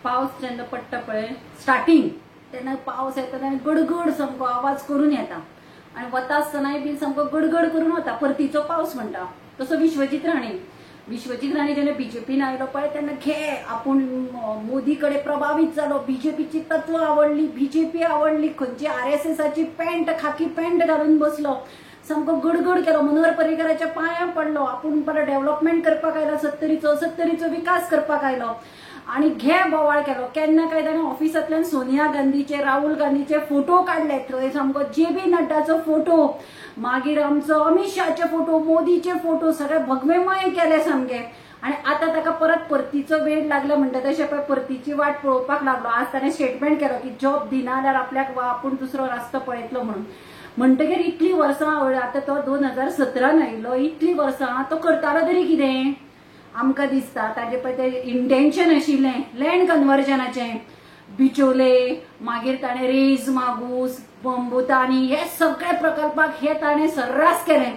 पावस जेन्ना पडटा पळय स्टार्टिंग तेन्ना पावस येता तेन्ना गडगड सामको आवाज करून येता आणि वता आसतनाय बी सामको गडगड करून वता परतीचो पावस म्हणटा तसो विश्वजीत राणे जेन्ना बीजेपीन आयलो पळय तेन्ना घे आपूण मोदी कडे प्रभावित जालो बीजेपीची तत्व आवडली बीजेपी आवडली खंयची RSSची पॅन्ट खाकी पॅन्ट घालून बसलो सामको गडगड केलो मनोहर पर्रीकराच्या पांयां पडलो आपूण परत डेव्हलपमेंट करपाक आयलो 70चो विकास करपाक आयलो आणि घे बोवाळ केलो केन्ना काय ताणें ऑफिसांतल्यान सोनिया गांधीचे राहुल गांधीचे फोटो काढले थंय सामको JB नड्डाचो फोटो मागीर आमचो अमित शहाचे फोटो मोदीचे फोटो सगळे भगवेमय केले सामके आणि आता ताका परत परतीचो वेळ लागला म्हणटा तशें पळय परतीची वाट पळोवपाक लागलो आज ताणें स्टेटमेंट केलो की जॉब दिना जाल्यार आपल्याक आपूण दुसरो रस्तो पळयतलो म्हणून म्हणटकीर इतली वर्सां आता तो 2017 आयिल्लो इतली वर्सां तो करतालो तरी कितें आमकां दिसता ताजे पळय ते इंटेन्शन आशिल्लें लँड कन्वर्जनाचें बिचोले मागीर ताणें रेज मागूस बंबुतानी हे सगळे प्रकल्पाक हे ताणें सर्रास केलें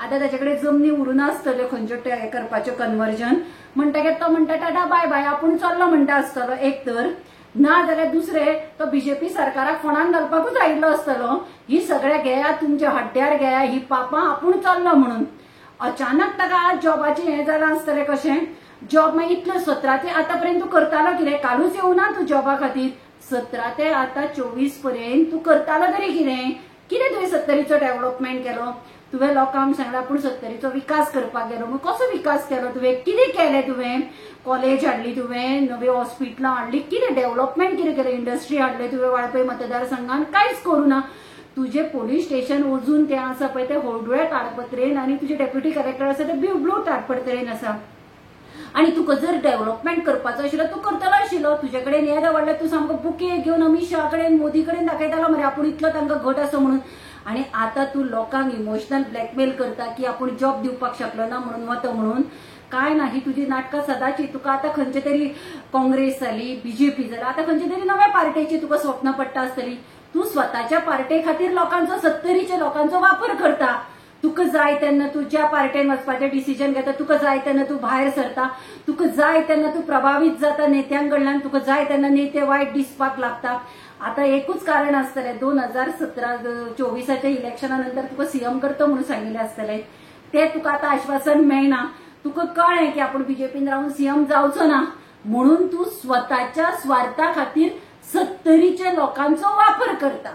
आता ताचे कडेन जमनी उरूना आसतल्यो खंयच्यो हे करपाच्यो कन्वर्जन म्हणटकीर तो म्हणटा टाटा बाय बाय आपूण चल्लो म्हणटा आसतलो एक तर ना जाल्यार दुसरे तो बीजेपी सरकाराक फोंडान घालपाकूच आयिल्लो आसतलो ही सगळे घेया तुमच्या हड्ड्यार घेया ही पापां आपूण चल्लो म्हणून अचानक ताका आज जॉबाचें हें जालां आसतलें कशें जॉब मागीर इतलो 17 ते आतापर्यंत तूं करतालो कितें कालूच येवना तूं जॉबा खातीर 17 ते आता 24 पर्यंत तूं करतालो तरी कितें तुवें 70चो डेव्हलपमेंट केलो तुवें लोकांक सांगलां आपूण 70चो विकास करपाक गेलो मग कसो विकास केलो तुवें कितें केलें तुवें कॉलेज हाडली तुवें नवी हॉस्पिटलां हाडली कितें डेव्हलपमेंट कितें केलें इंडस्ट्री हाडली तुवें वाळपय मतदारसंघान कांयच करूना तुझे पोलीस स्टेशन अजून ते आसा पळय ते होर्डुळे ताडपत्रेन आणि तुझे डेप्युटी कलेक्टर आसा ते ब्लू ताडपत्रेन आसा आणि तुका जर डेव्हलपमेंट करपाचो आशिल्लो तूं करतलो आशिल्लो तुजे कडेन हे आवडले तूं सामको बुके घेवन अमित शहा कडेन मोदी कडेन दाखयतालो मरे आपूण इतलो तांकां घट आसा म्हणून आणि आता तूं लोकांक इमोशनल ब्लॅकमेल करता की आपूण जॉब दिवपाक शकलो ना म्हणून वता म्हणून काय ना ही तुजी नाटकां सदांची तुका आता खंयचे तरी काँग्रेस जाली बीजेपी जाली आता खंयचे तरी नव्या पार्टीची तुका स्वप्न पडटा आसतली तू स्वतःच्या पार्टे खातीर लोकांचो 70च्या लोकांचो वापर करता तुका जाय तेन्ना तू ज्या पार्टेन वचपाचें डिसिजन घेता तुका जाय तेन्ना तू भायर सरता तुका जाय तेन्ना तू प्रभावित जाता नेत्यांकडल्यान तुका जाय तेन्ना नेते वायट दिसपाक लागता आता एकूच कारण आसतलें 2024च्या इलेक्शना नंतर तुका सीएम करता म्हणून सांगिल्लें आसतलें ते तुका आता आश्वासन मेळना तुका कळ्ळें की आपूण बीजेपीन रावन सीएम जावचो ना म्हणून तू स्वतःच्या स्वार्था खातीर 70च्या लोकांचो वापर करता